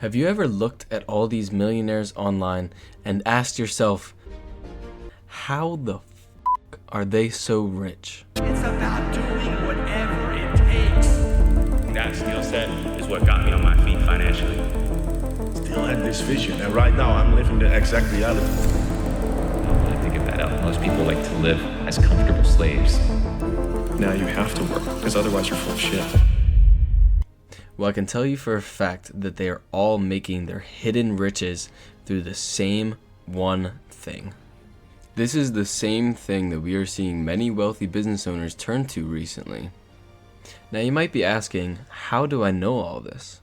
Have you ever looked at all these millionaires online and asked yourself, how the are they so rich? It's about doing whatever it takes. That skill set is what got me on my feet financially. Still had this vision, and right now I'm living the exact reality. I like to get that out. Most people like to live as comfortable slaves. Now you have to work, because otherwise you're full of shit. Well, I can tell you for a fact that they are all making their hidden riches through the same one thing. This is the same thing that we are seeing many wealthy business owners turn to recently. Now you might be asking, how do I know all this?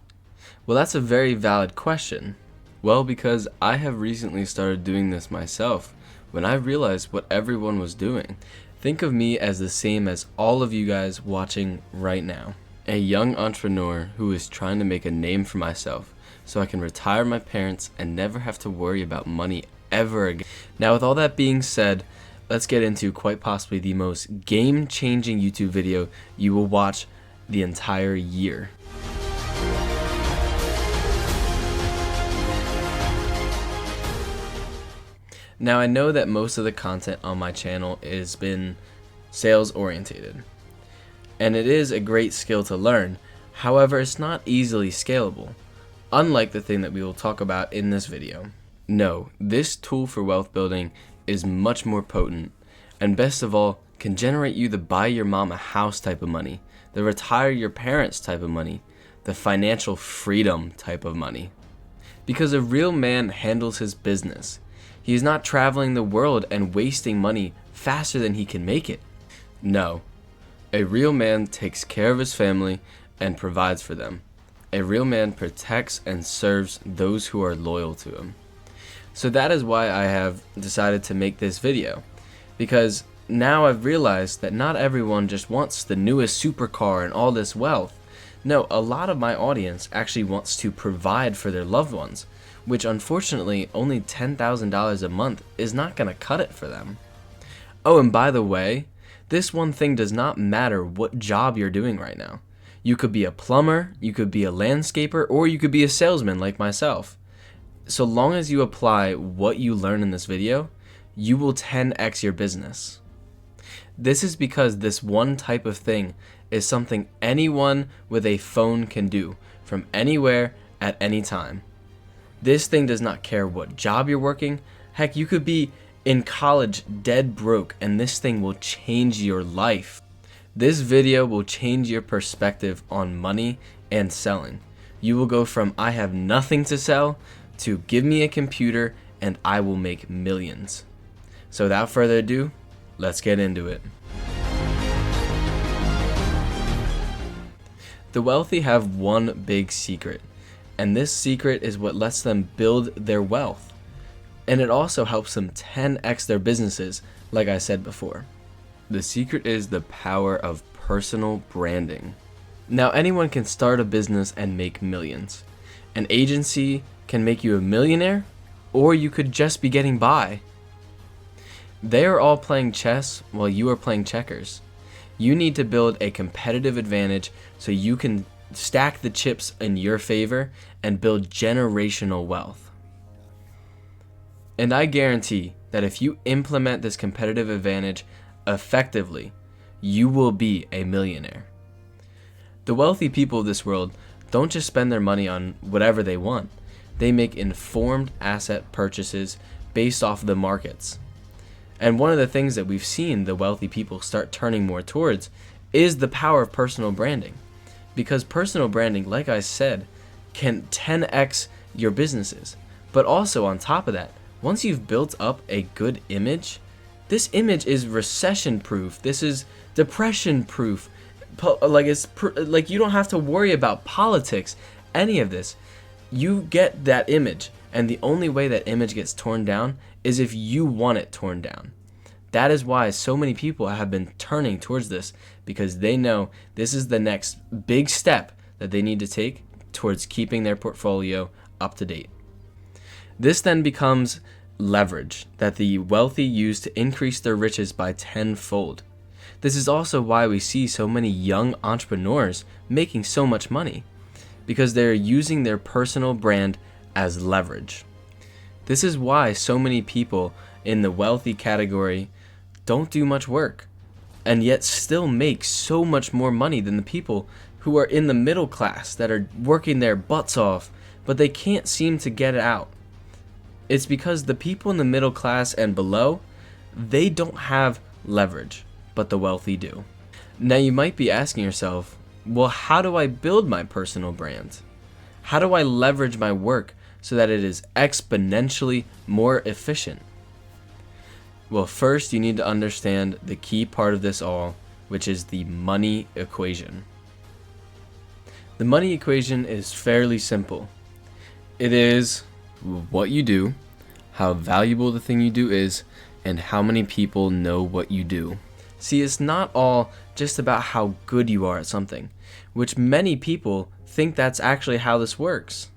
Well, that's a very valid question. Well, because I have recently started doing this myself when I realized what everyone was doing. Think of me as the same as all of you guys watching right now. A young entrepreneur who is trying to make a name for myself so I can retire my parents and never have to worry about money ever again. Now, with all that being said, let's get into quite possibly the most game-changing YouTube video you will watch the entire year. Now, I know that most of the content on my channel has been sales orientated, and it is a great skill to learn. However, it's not easily scalable, unlike the thing that we will talk about in this video. No, this tool for wealth building is much more potent, and best of all, can generate you the buy your mom a house type of money, the retire your parents type of money, the financial freedom type of money. Because a real man handles his business. He is not traveling the world and wasting money faster than he can make it. No. A real man takes care of his family and provides for them. A real man protects and serves those who are loyal to him. So that is why I have decided to make this video. Because now I've realized that not everyone just wants the newest supercar and all this wealth. No, a lot of my audience actually wants to provide for their loved ones, which unfortunately only $10,000 a month is not going to cut it for them. Oh, and by the way, this one thing does not matter what job you're doing right now. You could be a plumber, you could be a landscaper, or you could be a salesman like myself. So long as you apply what you learn in this video, you will 10x your business. This is because this one type of thing is something anyone with a phone can do from anywhere at any time. This thing does not care what job you're working. Heck, you could be in college dead broke and this thing will change your life. This video will change your perspective on money and selling. You will go from I have nothing to sell to give me a computer and I will make millions. So without further ado, let's get into it. The wealthy have one big secret, and this secret is what lets them build their wealth. And it also helps them 10x their businesses, like I said before. The secret is the power of personal branding. Now, anyone can start a business and make millions. An agency can make you a millionaire, or you could just be getting by. They are all playing chess while you are playing checkers. You need to build a competitive advantage so you can stack the chips in your favor and build generational wealth. And I guarantee that if you implement this competitive advantage effectively, you will be a millionaire. The wealthy people of this world don't just spend their money on whatever they want. They make informed asset purchases based off the markets. And one of the things that we've seen the wealthy people start turning more towards is the power of personal branding. Because personal branding, like I said, can 10x your businesses. But also on top of that, once you've built up a good image, this image is recession proof. This is depression proof. Like you don't have to worry about politics, any of this. You get that image, and the only way that image gets torn down is if you want it torn down. That is why so many people have been turning towards this, because they know this is the next big step that they need to take towards keeping their portfolio up to date. This then becomes leverage that the wealthy use to increase their riches by tenfold. This is also why we see so many young entrepreneurs making so much money. because they're using their personal brand as leverage. This is why so many people in the wealthy category don't do much work, and yet still make so much more money than the people who are in the middle class that are working their butts off, but they can't seem to get it out. It's because the people in the middle class and below, they don't have leverage, but the wealthy do. Now you might be asking yourself, well, how do I build my personal brand? How do I leverage my work so that it is exponentially more efficient? Well, first you need to understand the key part of this all, which is the money equation. The money equation is fairly simple. It is what you do, how valuable the thing you do is, and how many people know what you do. See, it's not all just about how good you are at something, which many people think that's actually how this works.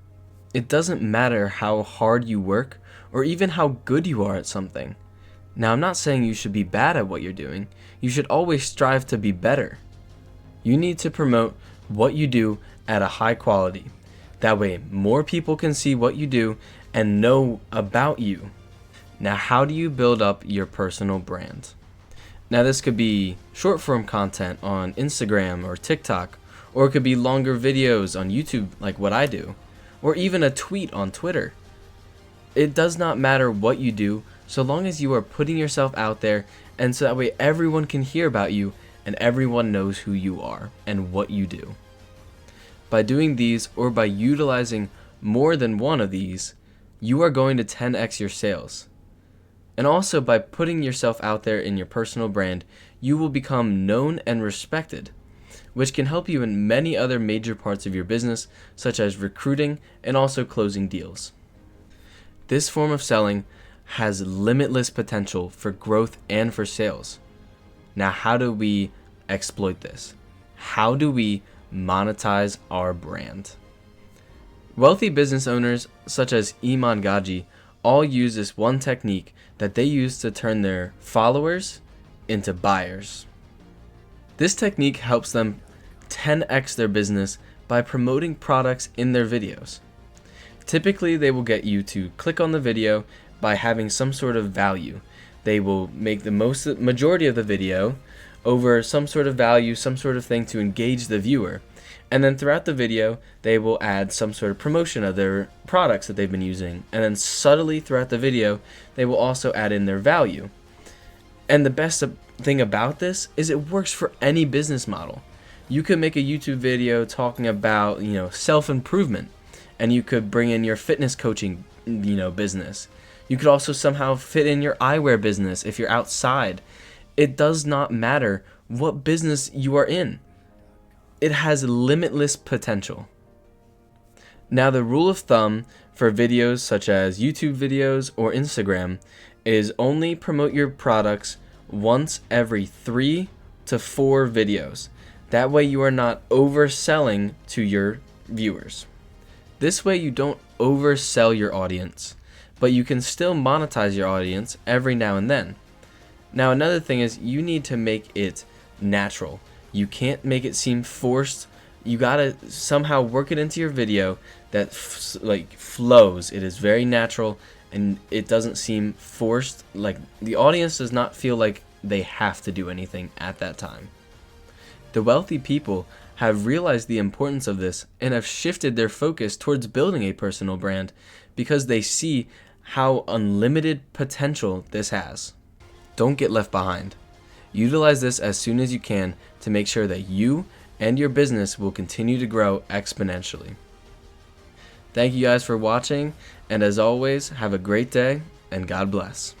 It doesn't matter how hard you work or even how good you are at something. Now, I'm not saying you should be bad at what you're doing. You should always strive to be better. You need to promote what you do at a high quality. That way, more people can see what you do and know about you. Now, how do you build up your personal brand? Now, this could be short form content on Instagram or TikTok, or it could be longer videos on YouTube like what I do, or even a tweet on Twitter. It does not matter what you do, so long as you are putting yourself out there, and so that way everyone can hear about you and everyone knows who you are and what you do. By doing these, or by utilizing more than one of these, you are going to 10x your sales. And also by putting yourself out there in your personal brand, you will become known and respected, which can help you in many other major parts of your business, such as recruiting and also closing deals. This form of selling has limitless potential for growth and for sales. Now, how do we exploit this? How do we monetize our brand? Wealthy business owners such as Iman Gaji all use this one technique that they use to turn their followers into buyers. This technique helps them 10x their business by promoting products in their videos. Typically, they will get you to click on the video by having some sort of value. They will make the majority of the video over some sort of value, some sort of thing to engage the viewer. And then throughout the video, they will add some sort of promotion of their products that they've been using. And then subtly throughout the video, they will also add in their value. And the best thing about this is it works for any business model. You could make a YouTube video talking about, self-improvement, and you could bring in your fitness coaching, business. You could also somehow fit in your eyewear business if you're outside. It does not matter what business you are in. It has limitless potential. Now, the rule of thumb for videos such as YouTube videos or Instagram is only promote your products once every 3 to 4 videos. That way you are not overselling to your viewers. This way you don't oversell your audience, but you can still monetize your audience every now and then. Now, another thing is you need to make it natural. You can't make it seem forced. You gotta somehow work it into your video that flows. It is very natural and it doesn't seem forced. Like the audience does not feel like they have to do anything at that time. The wealthy people have realized the importance of this and have shifted their focus towards building a personal brand because they see how unlimited potential this has. Don't get left behind. Utilize this as soon as you can to make sure that you and your business will continue to grow exponentially. Thank you guys for watching, and as always, have a great day and God bless.